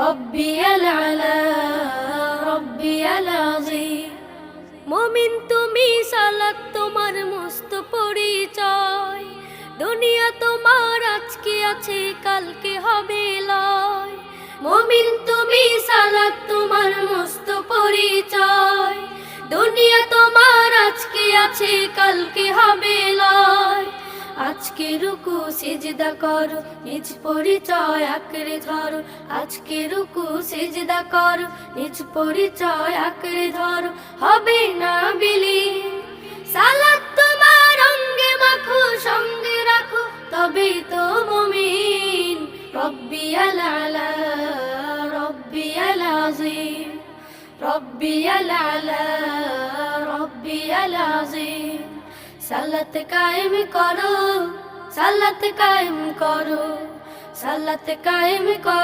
রব্বিয়াল আলা রব্বিয়াল আযীম। মুমিন তুমি সালাত তোমার মস্ত পরিচয়, দুনিয়া তোমার আজকে আছে কালকে হবে লয়। মুমিন তুমি সালাত তোমার মস্ত পরিচয়, দুনিয়া তোমার আজকে আছে কালকে হবে লয়। আজকে রুকু সিজদা করো, নিজ পরিচয় আঁকড়ে ধরো। আজকে রুকু সিজদা করো, নিজ পরিচয় আঁকড়ে ধরো, হবে না বিলীন। সালাত তোমার অঙ্গে মাখো, সঙ্গে রাখো, তবেই তো মুমিন। রব্বিয়াল আলা রব্বিয়াল আযীম, রব্বিয়াল আলা রব্বিয়াল আযীম। সালাত কায়েম করো, সালাত কায়েম করো, সালাত কায়েম করো।